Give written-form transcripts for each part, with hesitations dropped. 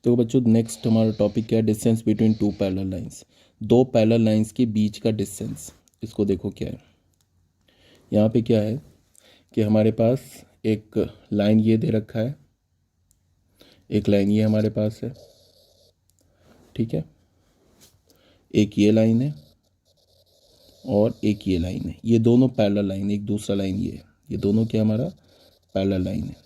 तो बच्चों नेक्स्ट हमारा टॉपिक क्या है, distance between two parallel lines. दो पैरेलल लाइंस के बीच का डिस्टेंस। इसको देखो क्या है, यहाँ पे क्या है कि हमारे पास एक लाइन ये दे रखा है, एक लाइन ये हमारे पास है, ठीक है, एक ये लाइन है और एक ये लाइन है। ये दोनों पैरेलल लाइन, एक दूसरा लाइन ये है, ये दोनों क्या हमारा पैरेलल लाइन है।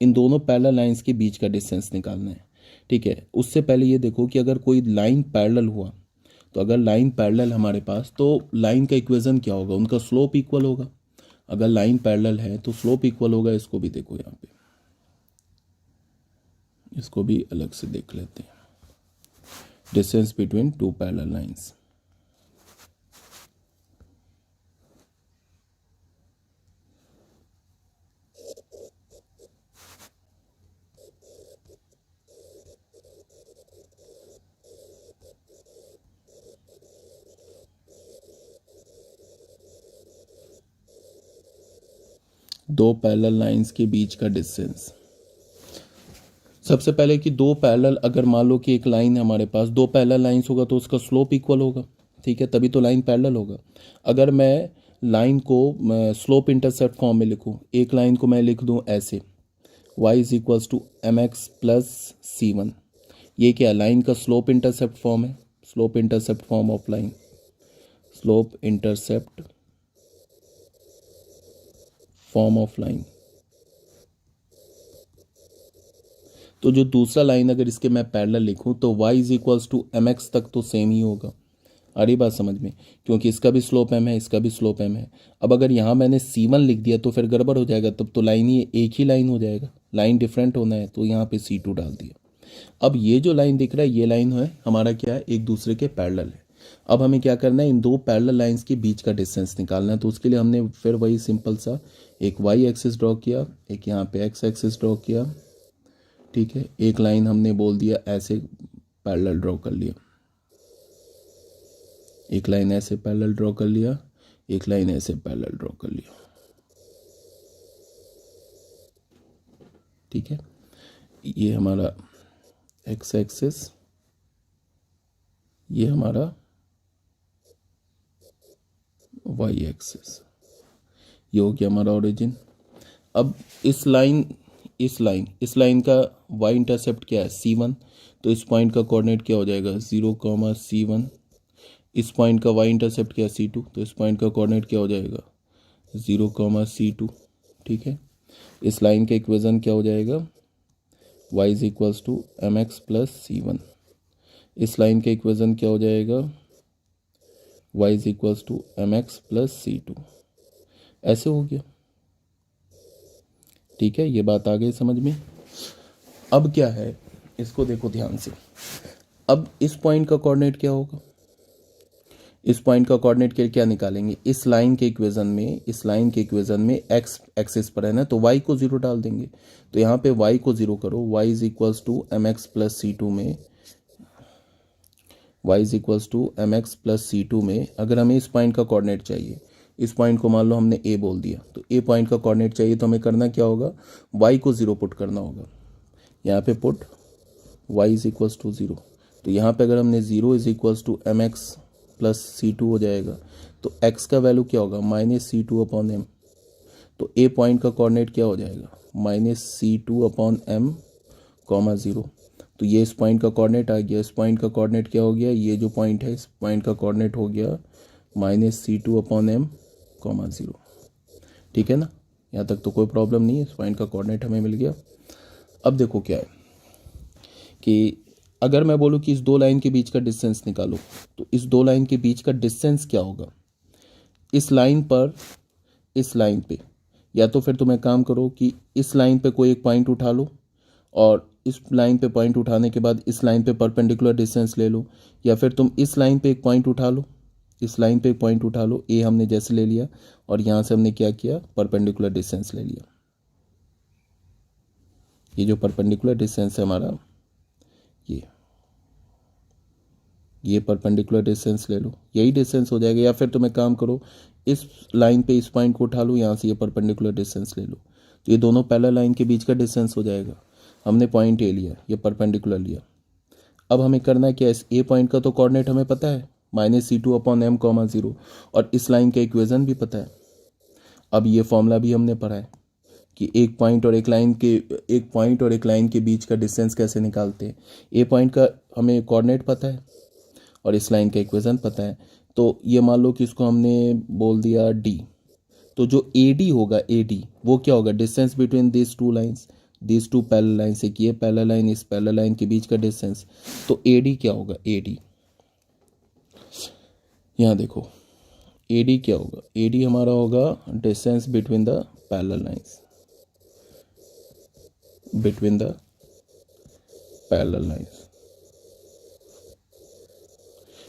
इन दोनों पैरेलल लाइंस के बीच का डिस्टेंस निकालना है, ठीक है। उससे पहले ये देखो कि अगर कोई लाइन पैरेलल हुआ, तो अगर लाइन पैरेलल हमारे पास, तो लाइन का इक्वेशन क्या होगा, उनका स्लोप इक्वल होगा। अगर लाइन पैरेलल है तो स्लोप इक्वल होगा। इसको भी देखो, यहाँ पे इसको भी अलग से देख लेते हैं, distance between two parallel lines. दो पैरेलल लाइंस के बीच का डिस्टेंस। सबसे पहले कि दो पैरेलल, अगर मान लो कि एक लाइन है हमारे पास, दो पैरेलल लाइंस होगा तो उसका स्लोप इक्वल होगा, ठीक है, तभी तो लाइन पैरेलल होगा। अगर मैं लाइन को स्लोप इंटरसेप्ट फॉर्म में लिखूं, एक लाइन को मैं लिख दूं ऐसे, y is equals to m x plus c one. ये क्या, लाइन का स्लोप इंटरसेप्ट फॉर्म है, slope intercept form of line, slope intercept form of line. तो जो दूसरा लाइन अगर इसके मैं पैरेलल लिखूं तो y is equals to m x तक तो सेम ही होगा। आ रही बात समझ में, क्योंकि इसका भी स्लोप m है, इसका भी स्लोप m है। अब अगर यहाँ मैंने c1 लिख दिया तो फिर गड़बड़ हो जाएगा, तब तो लाइन ही एक ही लाइन हो जाएगा, लाइन डिफरेंट होना है, तो यहाँ पे c2 डाल दिया। अब ये जो लाइन दिख रहा है, ये लाइन है हमारा क्या है, एक दूसरे के पैरेलल है। अब हमें क्या करना है, इन दो पैरेलल लाइंस के बीच का डिस्टेंस निकालना है। तो उसके लिए हमने फिर वही सिंपल सा एक y एक्सिस ड्रॉ किया, एक यहाँ पे x एक्सिस ड्रॉ किया, ठीक है। एक लाइन हमने बोल दिया ऐसे पैरेलल ड्रॉ कर लिया, एक लाइन ऐसे पैरेलल ड्रॉ कर लिया, एक लाइन ऐसे पैरेलल ड्रॉ कर लिया, ठीक है। ये हमारा x एक्सिस, ये हमारा y एक्सिस, ये हो गया हमारा ओरिजिन। अब इस लाइन का y इंटरसेप्ट क्या है, c1, तो इस पॉइंट का कोऑर्डिनेट क्या हो जाएगा, 0,c1। इस पॉइंट का y इंटरसेप्ट क्या है, c2, तो इस पॉइंट का कोऑर्डिनेट क्या हो जाएगा, 0,c2, ठीक है। इस लाइन का इक्वेशन क्या हो जाएगा, y is equals to m x plus c one. इस लाइन का इक्वेशन क्या हो जाएगा, y is equals to m x plus c two. ऐसे हो गया, ठीक है। ये बात आ गई समझ में। अब क्या है, इसको देखो ध्यान से। अब इस पॉइंट का कोऑर्डिनेट क्या होगा, इस पॉइंट का कोऑर्डिनेट के लिए क्या निकालेंगे, इस लाइन के इक्वेशन में x एक्सिस पर है ना, तो y को 0 डाल देंगे। तो यहाँ पे y को 0 करो, y is equals to m x plus c two में, y is equals to m x plus c two में अगर हमें इस पॉइंट का कोऑर्डिनेट चाहिए, इस पॉइंट को मान लो हमने a बोल दिया, तो a पॉइंट का कोऑर्डिनेट चाहिए, तो हमें करना क्या होगा, y को 0 पुट करना होगा। यहाँ पे put y is equals to 0, तो यहाँ पे अगर हमने 0 is equals to m x plus c two हो जाएगा, तो x का वैल्यू क्या होगा, minus c two upon m. तो a पॉइंट का कोऑर्डिनेट क्या हो जाएगा, minus c two upon m comma 0। तो ये इस पॉइंट का कोऑर्डिनेट आ गया, इस पॉइंट का कोऑर्डिनेट क्या हो गया, ये जो पॉइंट है इस पॉइंट का कोऑर्डिनेट हो गया minus c two upon m comma 0, ठीक है ना। यहाँ तक तो कोई प्रॉब्लम नहीं है, इस पॉइंट का कोऑर्डिनेट हमें मिल गया। अब देखो क्या है कि अगर मैं बोलूँ कि इस दो लाइन के बीच का डिस्टेंस निकालो, तो इस दो लाइन के बीच का डिस्टेंस क्या होगा, इस लाइन पर, इस लाइन पे, या तो फिर तुम एक काम करो कि इस लाइन पे कोई एक पॉइंट उठा लो और इस लाइन पे पॉइंट उठाने के बाद इस लाइन पे परपेंडिकुलर डिस्टेंस ले लो, या फिर तुम इस लाइन पे एक पॉइंट उठा लो, इस लाइन पे एक पॉइंट उठा लो, ए हमने जैसे ले लिया और यहाँ से हमने क्या किया, परपेंडिकुलर डिस्टेंस ले लिया। ये जो परपेंडिकुलर डिस्टेंस है हमारा, ये परपेंडिकुलर डिस्टेंस ले लो, यही डिस्टेंस हो जाएगा। या फिर तुम एक काम करो, इस लाइन पे इस पॉइंट को उठा लो, यहाँ से ये परपेंडिकुलर डिस्टेंस ले लो, तो ये दोनों पैरेलल लाइन के बीच का डिस्टेंस हो जाएगा। हमने पॉइंट ए लिया, ये परपेंडिकुलर लिया, अब हमें करना क्या है, इस ए पॉइंट का तो कोऑर्डिनेट हमें पता है -c2/m, 0, और इस लाइन का इक्वेशन भी पता है। अब ये फॉर्मूला भी हमने पढ़ा है कि एक पॉइंट और एक लाइन के बीच का डिस्टेंस कैसे निकालते हैं। ए पॉइंट का हमें कोऑर्डिनेट पता है और इस लाइन का इक्वेशन पता है। तो ये मान लो कि इसको हमने बोल दिया डी, तो जो AD होगा, AD वो क्या होगा, distance between this two lines, this two parallel lines, एक ये पैरेलल लाइन इस पैरेलल लाइन के बीच का डिस्टेंस। तो AD क्या होगा, AD यहाँ देखो, AD क्या होगा, AD हमारा होगा distance between the parallel lines, between the parallel lines,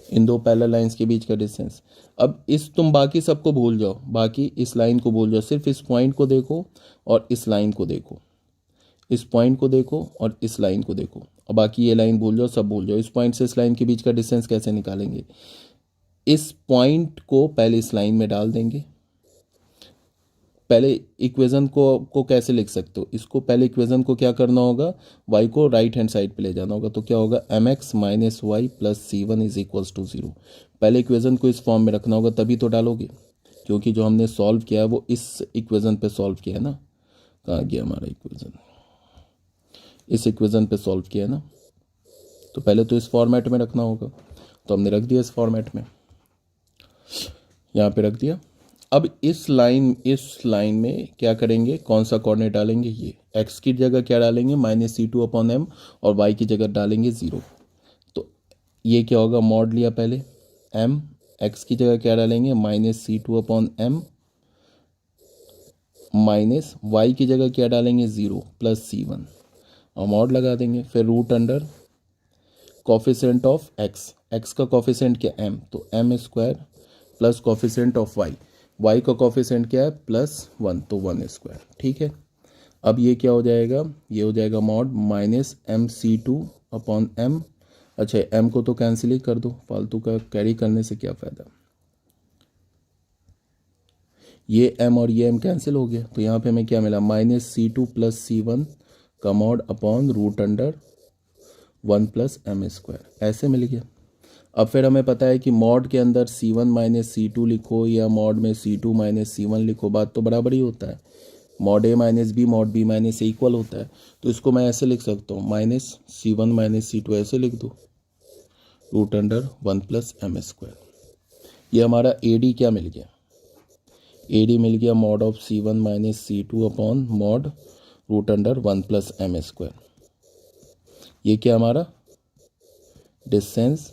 इन दो पैरेलल लाइंस के बीच का डिस्टेंस। अब इस तुम बाकी सबको भूल जाओ, बाकी इस लाइन को भूल जाओ, सिर्फ इस पॉइंट को देखो और इस लाइन को देखो, इस पॉइंट को देखो और इस लाइन को देखो, और बाकी ये लाइन भूल जाओ, सब भूल जाओ। इस पॉइंट से इस लाइन के बीच का डिस्टेंस कैसे निकालेंगे, इस पॉइंट को पहले इस लाइन में डाल देंगे। पहले इक्वेशन को कैसे लिख सकते हो, इसको पहले इक्वेशन को क्या करना होगा, y को राइट हैंड साइड पे ले जाना होगा। तो क्या होगा, mx - y + c1 = 0। पहले इक्वेशन को इस फॉर्म में रखना होगा, तभी तो डालोगे, क्योंकि जो हमने सॉल्व किया है वो इस इक्वेशन पे सॉल्व किया है ना। कहाँ गया हमारा इक्वेशन, इस इक्वेशन पे सॉल्व किया है ना, तो पहले तो इस फॉर्मेट में रखना होगा। तो हमने रख दिया इस फॉर्मेट में, यहाँ पे रख दिया। अब इस लाइन में क्या करेंगे, कौन सा कोऑर्डिनेट डालेंगे, ये x की जगह क्या डालेंगे -c2/m, और y की जगह डालेंगे 0। तो ये क्या होगा, मॉड लिया पहले m, x की जगह क्या डालेंगे -c2/m, -y की जगह क्या डालेंगे 0 + c1, और मॉड लगा देंगे। फिर root under coefficient of x का कोफिशिएंट क्या m, तो m² plus coefficient of y का कोफिशिएंट क्या है +1, तो 1²। ठीक है, अब ये क्या हो जाएगा, ये हो जाएगा मॉड -mc2/m। अच्छा, m को तो कैंसिल ही कर दो, फालतू का कैरी करने से क्या फ़ायदा। ये m और ये m कैंसिल हो गया, तो यहाँ पे हमें क्या मिला, -c2 + c1 का mod upon root under 1 + m², ऐसे मिल गया। अब फिर हमें पता है कि मॉड के अंदर c1 - c2 लिखो या मॉड में c2 - c1 लिखो, बात तो बराबर ही होता है। Mod a - b mod b - a equal होता है। तो इसको मैं ऐसे लिख सकता हूँ, -c1 - c2 ऐसे लिख दो, रूट अंडर 1 + m²। ये हमारा AD क्या मिल गया, AD मिल गया mod of c1 - c2 upon mod root under 1 + m²। ये क्या हमारा distance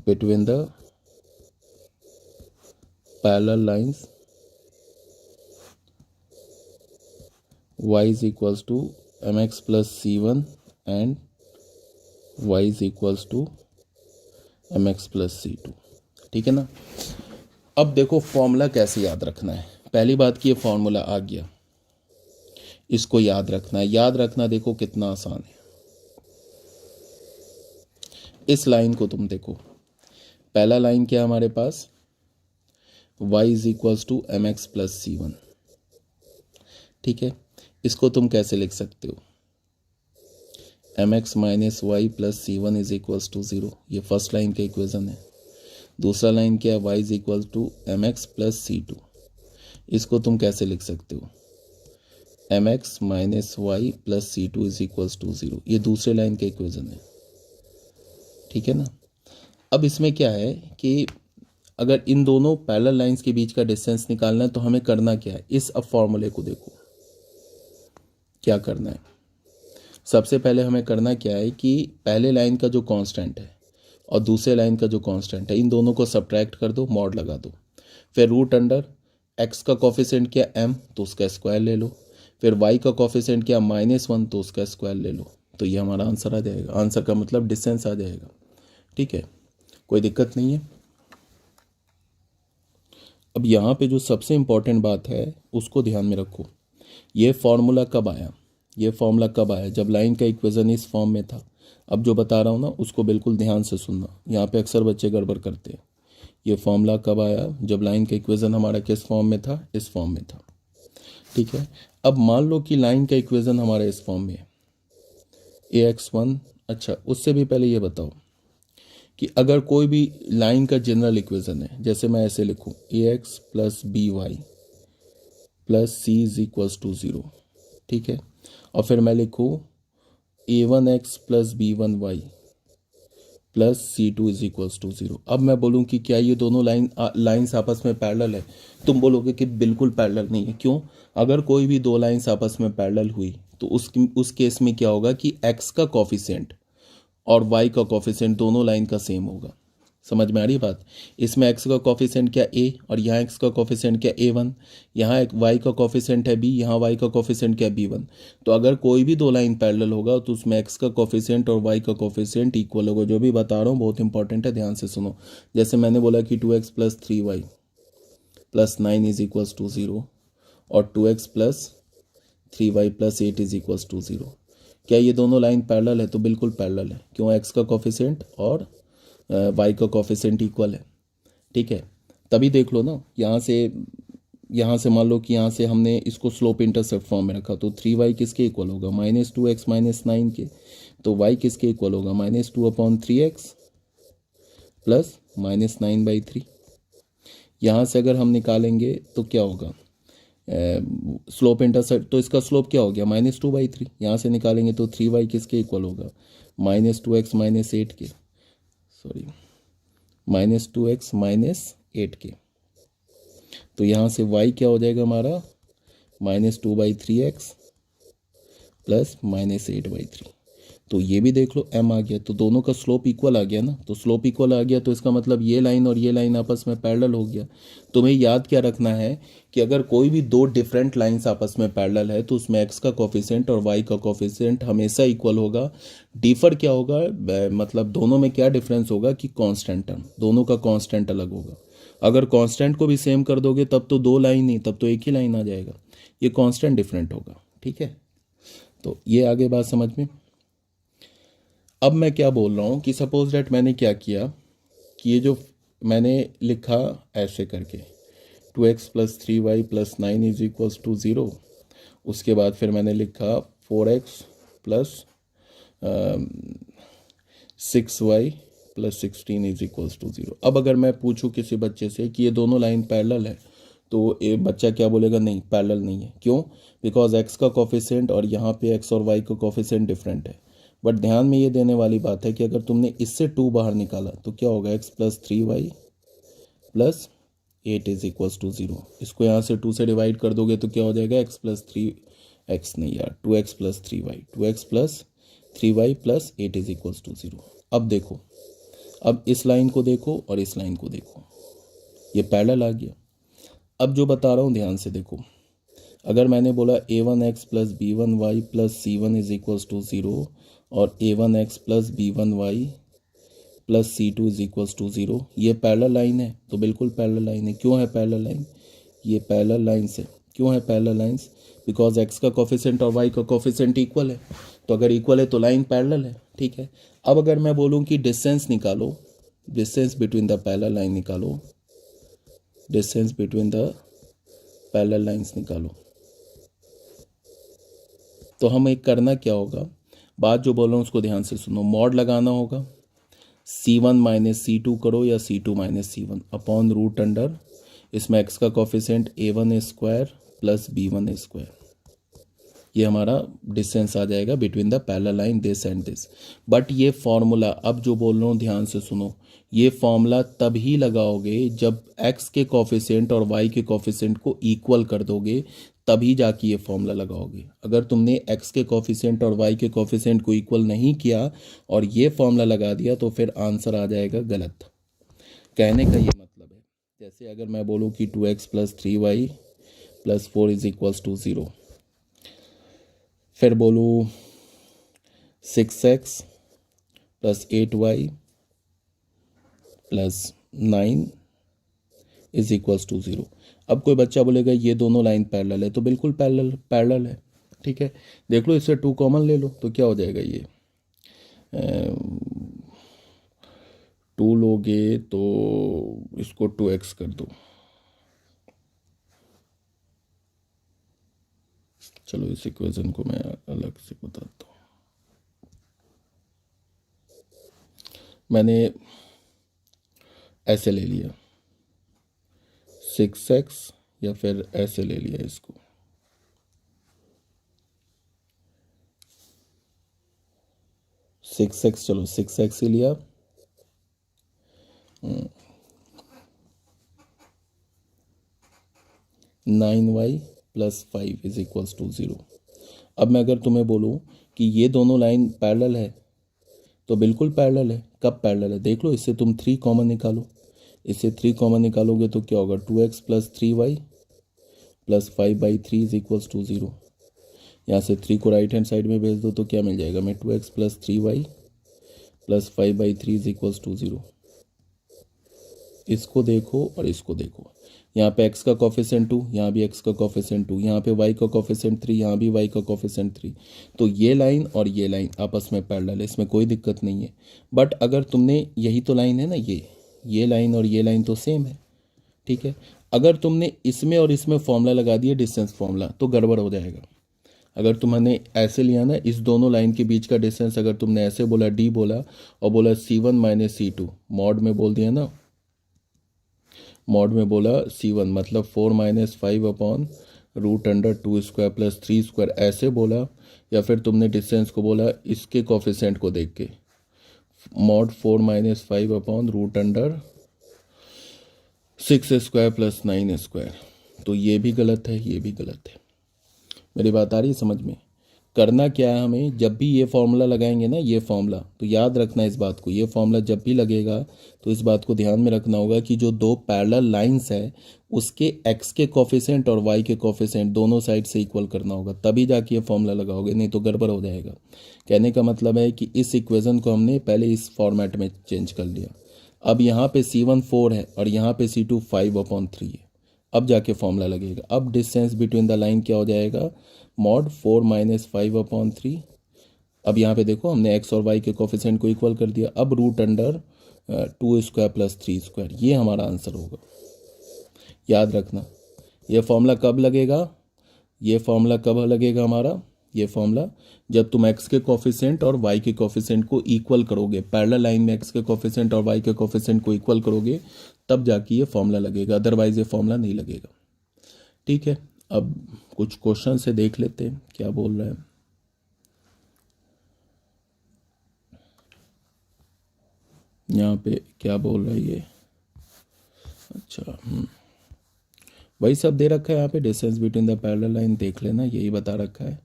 between the parallel lines y is equals to mx plus c1 and y is equals to mx plus c2। ठीक है ना। अब देखो फॉर्मूला कैसे याद रखना है। पहली बात कि ये फॉर्मूला आ गया, इसको याद रखना है। याद रखना देखो कितना आसान है। इस लाइन को तुम देखो, पहला लाइन क्या है हमारे पास, y is equals to mx plus c1। ठीक है, इसको तुम कैसे लिख सकते हो, mx minus y plus c1 is equals to 0। ये फर्स्ट लाइन का इक्वेशन है। दूसरा लाइन क्या है, y is equals to mx plus c2। इसको तुम कैसे लिख सकते हो, mx minus y plus c2 is equals to 0। ये दूसरे लाइन का इक्वेशन है। ठीक है ना। अब इसमें क्या है कि अगर इन दोनों पैरेलल लाइंस के बीच का डिस्टेंस निकालना है तो हमें करना क्या है, इस अब फॉर्मूले को देखो क्या करना है। सबसे पहले हमें करना क्या है कि पहले लाइन का जो कांस्टेंट है और दूसरे लाइन का जो कांस्टेंट है, इन दोनों को सब्ट्रैक्ट कर दो, मॉड लगा दो। फिर रूट अंडर x का कोफिशिएंट क्या m, तो उसका स्क्वायर ले लो। फिर y का कोफिशिएंट क्या -1, तो उसका स्क्वायर ले लो। तो ये हमारा आंसर आ जाएगा। आंसर का मतलब डिस्टेंस आ जाएगा। ठीक है, कोई दिक्कत नहीं है। अब यहाँ पे जो सबसे इम्पॉर्टेंट बात है उसको ध्यान में रखो। ये फॉर्मूला कब आया, ये फॉर्मूला कब आया, जब लाइन का इक्वेशन इस फॉर्म में था। अब जो बता रहा हूँ ना उसको बिल्कुल ध्यान से सुनना, यहाँ पे अक्सर बच्चे गड़बड़ करते हैं। ये फॉर्मूला कब आया, जब लाइन का इक्वेशन हमारा किस फॉर्म में था, इस फॉर्म में था। ठीक है, अब मान लो कि लाइन का इक्वेशन हमारा इस फॉर्म में है, ax1। अच्छा, उससे भी पहले ये बताओ कि अगर कोई भी लाइन का जनरल इक्वेशन है, जैसे मैं ऐसे लिखूं ax plus b y plus c is equals to 0, ठीक है, और फिर मैं लिखूं a1x plus b1y plus C2 is equals to 0। अब मैं बोलूं कि क्या ये दोनों लाइंस आपस में पैरेलल है? तुम बोलोगे कि बिल्कुल पैरेलल नहीं है। क्यों? अगर कोई भी दो लाइंस आपस में पैरेलल हुई तो उस केस में क्या होगा कि x का कॉफिशिएंट और y का कॉफिशिएंट दोनों लाइन का सेम होगा। समझ में आ रही है बात? इसमें x का कॉफिशिएंट क्या a, और यहाँ x का कॉफिशिएंट क्या a1, यहाँ एक y का कॉफिशिएंट है b, यहाँ y का कॉफिशिएंट क्या b1। तो अगर कोई भी दो लाइन पैरेलल होगा तो उसमें x का कॉफिशिएंट और y का कॉफिशिएंट इक्वल होगा। जो भी बता रहा हूँ बहुत इंपॉर्टेंट है, ध्यान से सुनो। जैसे मैंने बोला कि 2x plus 3y plus 9 is equals to 0 और 2x plus 3y plus 8 is equals to 0। क्या ये दोनों लाइन पैरेलल है? तो बिल्कुल पैरेलल है। क्यों? x का कॉफिशिएंट और y का कॉफिशिएंट इक्वल है, ठीक है। तभी देख लो ना, यहाँ से मान लो कि यहाँ से हमने इसको स्लोप इंटरसेप्ट फॉर्म में रखा, तो 3y किसके इक्वल होगा? -2x माइनस 9 के। तो y किसके इक्वल होगा? -2/3x plus -9/3। यहाँ से अगर हम निकालेंगे तो क्या होगा? स्लोप इंटरसेप्ट, तो इसका स्लोप क्या हो गया? -2/3। यहाँ से निकालेंगे तो 3y किसके इक्वल होगा? -2x माइनस 8 के, सॉरी -2x माइनस 8 के। तो यहाँ से y क्या हो जाएगा हमारा? -2/3x plus -8/3। तो ये भी देख लो m आ गया, तो दोनों का स्लोप इक्वल आ गया ना। तो स्लोप इक्वल आ गया तो इसका मतलब ये लाइन और ये लाइन आपस में पैरेलल हो गया। तुम्हें याद क्या रखना है कि अगर कोई भी दो डिफरेंट लाइंस आपस में पैरेलल है तो उसमें x का कॉफिशिएंट और y का कॉफिशिएंट हमेशा इक्वल होगा। डिफर क्या होगा, मतलब दोनों में क्या डिफरेंस होगा कि कांस्टेंट टर्म, दोनों का कांस्टेंट अलग होगा। अगर कांस्टेंट को भी सेम कर दोगे तब तो दो लाइन नहीं, तब तो एक ही लाइन आ जाएगा। ये कांस्टेंट डिफरेंट होगा, ठीक है। तो ये आगे बात समझ में। अब मैं क्या बोल रहा हूँ कि सपोज डेट मैंने क्या किया कि ये जो मैंने लिखा ऐसे करके 2x plus 3y plus 9 is equals to 0। उसके बाद फिर मैंने लिखा 4x plus 6y plus 16 is equals to 0। अब अगर मैं पूछूं किसी बच्चे से कि ये दोनों लाइन पैरेलल है तो ये बच्चा क्या बोलेगा? नहीं, पैरेलल नहीं है। क्यों? बिकॉज x का कॉफिशिएंट और यहाँ पे x और y का कॉफिशिएंट डिफरेंट है। बट ध्यान में ये देने वाली बात है कि अगर तुमने इससे 2 बाहर निकाला तो क्या होगा? x plus 3y plus 8 is equals to 0। इसको यहाँ से 2 से डिवाइड कर दोगे तो क्या हो जाएगा? x प्लस 3x नहीं यार, 2x plus 3y, 2x plus 3y plus 8 is equals to 0। अब देखो, अब इस लाइन को देखो और इस लाइन को देखो, ये पैरेलल आ गया। अब जो बता रहा हूँ ध्यान से देखो, अगर मैंने बोला a1x plus b1y plus c1 is equals to 0 और a1x plus b1y plus c2 is equals to 0, ये पैरेलल लाइन है। तो बिल्कुल पैरेलल लाइन है। क्यों है पैरेलल लाइन? ये पैरेलल लाइन्स है। क्यों है पैरेलल लाइन्स? बिकॉज x का कॉफिशिएंट और y का कॉफिशिएंट इक्वल है। तो अगर इक्वल है तो लाइन पैरेलल है, ठीक है। अब अगर मैं बोलूँ कि डिस्टेंस निकालो, distance between the parallel line निकालो, distance between the parallel lines निकालो, तो हमें करना क्या होगा? बात जो बोल रहा हूँ उसको ध्यान से सुनो। मॉड लगाना होगा, C1 माइनस C2 करो या C2 minus C1 upon root under, इसमें x का coefficient a1 square plus b1 square. ये हमारा डिस्टेंस आ जाएगा between the parallel line this and this. But ये फॉर्मूला, अब जो बोल रहा हूँ ध्यान से सुनो, ये फॉर्मूला तभी लगाओगे जब x के कॉफिशिएंट और y के कॉफिशिएंट को इक्वल कर दोगे, तभी जाके ये फॉर्मूला लगाओगे। अगर तुमने x के कॉफिशिएंट और y के कॉफिशिएंट को इक्वल नहीं किया और ये फॉर्मूला लगा दिया तो फिर आंसर आ जाएगा गलत। कहने का ये मतलब है, जैसे अगर मैं बोलूँ कि 2x plus 3y plus 4 is equals to 0, फिर बोलूँ 6x plus 8y plus 9 is equals to 0। अब कोई बच्चा बोलेगा ये दोनों लाइन पैरेलल है, तो बिल्कुल पैरेलल है, ठीक है। देख लो, इससे 2 कॉमन ले लो तो क्या हो जाएगा? ये 2 लोगे तो इसको 2x कर दो। चलो इस इक्वेशन को मैं अलग से बताता हूँ। मैंने ऐसे ले लिया 6x, या फिर ऐसे ले लिया इसको 6x, चलो 6x ही लिया। 9y plus 5 is equals to 0। अब मैं अगर तुम्हें बोलूँ कि ये दोनों लाइन पैरेलल है, तो बिल्कुल पैरेलल है। कब पैरेलल है देख लो, इससे तुम 3 कॉमन निकालो। इससे 3 कॉमन निकालोगे तो क्या होगा, 2x plus 3y plus 5/3 is equals to 0। यहाँ से 3 को राइट हैंड साइड में भेज दो तो क्या मिल जाएगा, मैं 2x plus 3y plus 5/3 is equals to 0। इसको देखो और इसको देखो, यहाँ पे x का कोफिशिएंट 2, यहाँ भी x का कोफिशिएंट 2, यहाँ पे y का कोफिशिएंट 3, यहाँ भी y का कोफिशिएंट 3। तो ये लाइन और ये लाइन आपस में पैरेलल है, इसमें कोई दिक्कत नहीं है। बट अगर तुमने, यही तो लाइन है ना, ये लाइन और ये लाइन तो सेम है, ठीक है। अगर तुमने इसमें और इसमें फॉर्मूला लगा दिया डिस्टेंस फॉर्मूला, तो गड़बड़ हो जाएगा। अगर तुमने ऐसे लिया ना, इस दोनों लाइन के बीच का डिस्टेंस अगर तुमने ऐसे बोला, d बोला और बोला c1 माइनस c2, मॉड में बोल दिया ना, मॉड में बोला c1 मतलब 4 minus 5 upon root under 2 square plus 3 square ऐसे बोला, या फिर तुमने डिस्टेंस को बोला इसके कोफिशिएंट को देख के, mod 4 minus 5 upon root under 6 square plus 9 square, तो ये भी गलत है, ये भी गलत है। मेरी बात आ रही है समझ में। करना क्या है हमें, जब भी ये फॉर्मूला लगाएंगे ना, ये फॉर्मूला, तो याद रखना इस बात को, ये फॉर्मूला जब भी लगेगा तो इस बात को ध्यान में रखना होगा कि जो दो पैरेलल लाइंस है उसके x के कोफिशिएंट और y के कोफिशिएंट दोनों साइड से इक्वल करना होगा, तभी जाके ये फॉर्मूला लगाओगे, नहीं तो गड़बड़ हो जाएगा। कहने का मतलब है कि इस इक्वेशन को हमने पहले इस फॉर्मेट में चेंज कर लिया। अब यहाँ पे c1 4 है और यहाँ पे c2 5/3 है, अब जाके फॉर्मूला लगेगा। अब डिस्टेंस बिटवीन द लाइन क्या हो जाएगा, मॉड 4 माइनस 5/3। अब यहाँ पे देखो हमने x और y के कोफिशिएंट को इक्वल कर दिया। अब root under 2 square plus 3 square, ये हमारा आंसर होगा। याद रखना, ये फॉर्मूला कब लगेगा, ये फॉर्मूला कब लगेगा हमारा, ये फॉर्मूला जब तुम x के कोफिशिएंट और y के कोफिशिएंट को इक्वल करोगे, पैरेलल लाइन में x के कोफिशिएंट और y के कोफिशिएंट को इक्वल करोगे, तब जाके ये फॉर्मूला लगेगा, अदरवाइज ये फॉर्मूला नहीं लगेगा। ठीक है, अब कुछ क्वेश्चन से देख लेते हैं क्या बोल रहा है। यहाँ पे क्या बोल रहा है ये, अच्छा वही सब दे रखा है यहाँ पे, distance between the parallel line देख लेना, यही बता रखा है।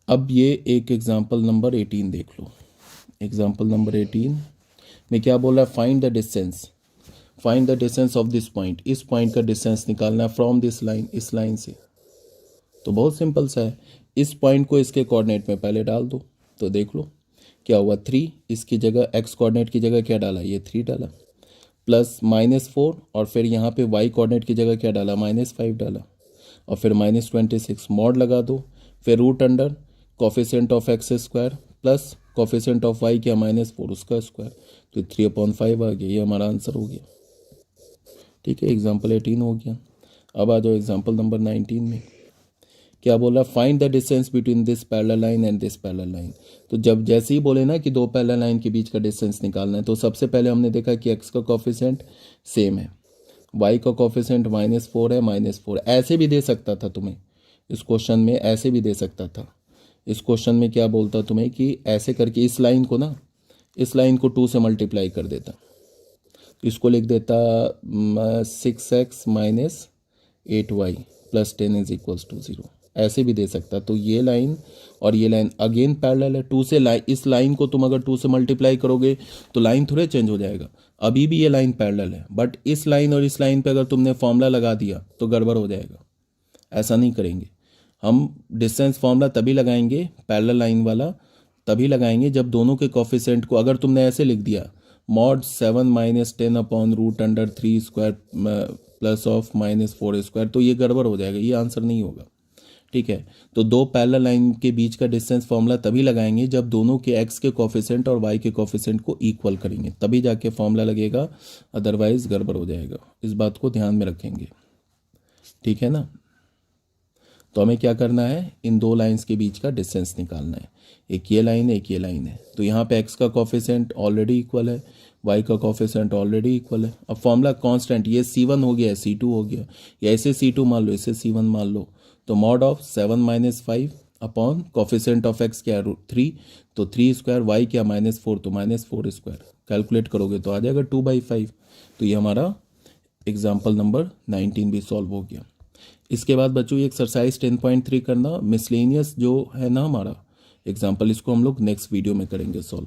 अब ये एक एग्जांपल नंबर 18 देख लो। एग्जांपल नंबर 18 में क्या बोल रहा है, find the distance, find the distance of this point, इस पॉइंट का डिस्टेंस निकालना है फ्रॉम दिस लाइन, इस लाइन से। तो बहुत सिंपल सा है, इस पॉइंट को इसके कोऑर्डिनेट में पहले डाल दो, तो देख लो क्या हुआ, 3 इसकी जगह x कोऑर्डिनेट की जगह क्या डाला, ये 3 डाला, प्लस -4 और फिर यहाँ पे y कोऑर्डिनेट की जगह क्या डाला, -5 डाला, और फिर -26 मॉड लगा दो, फिर root under coefficient of x square plus coefficient of y क्या -4 उसका स्क्वायर, तो 3/5 आ गया, ये हमारा आंसर हो गया। ठीक है, एग्जाम्पल 18 हो गया। अब आ जाओ एग्जाम्पल नंबर 19 में क्या बोला, find the distance between this parallel line and this parallel line. तो जब जैसे ही बोले ना कि दो पैरेलल लाइन के बीच का डिस्टेंस निकालना है, तो सबसे पहले हमने देखा कि x का कोफिशिएंट सेम है, y का कोफिशिएंट -4 है, -4 ऐसे भी दे सकता था तुम्हें, इस क्वेश्चन में ऐसे भी दे सकता था। इस क्वेश्चन में क्या बोलता तुम्हें कि ऐसे करके इस लाइन को ना, इस लाइन को 2 से मल्टीप्लाई कर देता, इसको लिख देता 6x minus 8y plus 10 is equals to 0, ऐसे भी दे सकता। तो ये लाइन और ये लाइन अगेन पैरेलल है, 2 से लाइन, इस लाइन को तुम अगर 2 से मल्टीप्लाई करोगे तो लाइन थोड़े चेंज हो जाएगा, अभी भी ये लाइन पैरेलल है, बट इस लाइन और इस लाइन पे अगर तुमने फॉर्मूला लगा दिया तो गड़बड़ हो जाएगा। ऐसा नहीं करेंगे हम, डिस्टेंस फॉर्मूला तभी लगाएंगे पैरेलल लाइन वाला, तभी लगाएंगे जब दोनों के कोफिशिएंट को, अगर तुमने ऐसे लिख दिया mod 7 minus 10 upon root under 3 square plus of -4 square, तो ये गड़बड़ हो जाएगा, ये आंसर नहीं होगा। ठीक है, तो दो पैरेलल लाइन के बीच का डिस्टेंस फॉर्मूला तभी लगाएंगे जब दोनों के x के कोफिशिएंट और y के कोफिशिएंट को इक्वल करेंगे, तभी जाके फॉर्मूला लगेगा, अदरवाइज गड़बड़ हो जाएगा। इस बात को ध्यान में रखेंगे, ठीक है ना। तो हमें क्या करना है, इन दो लाइंस के बीच का डिस्टेंस निकालना है। एक ये लाइन है, एक ये लाइन है। तो यहाँ पे x का कोफिशिएंट ऑलरेडी इक्वल है, y का कोफिशिएंट ऑलरेडी इक्वल है। अब फॉर्मूला कांस्टेंट, ये c1 हो गया, c2 हो गया, या इसे c2 मान लो, इसे c1 मान लो। तो mod of 7 minus 5 upon coefficient of x क्या है 3, तो 3 स्क्वायर, y क्या -4, तो -4 स्क्वायर। कैलकुलेट करोगे तो आ जाएगा 2/5। तो ये हमारा एग्जाम्पल नंबर 19 भी सॉल्व हो गया। इसके बाद बच्चों ये एक्सरसाइज 10.3 करना, मिसलेनियस जो है ना हमारा एग्जाम्पल, इसको हम लोग नेक्स्ट वीडियो में करेंगे सॉल्व।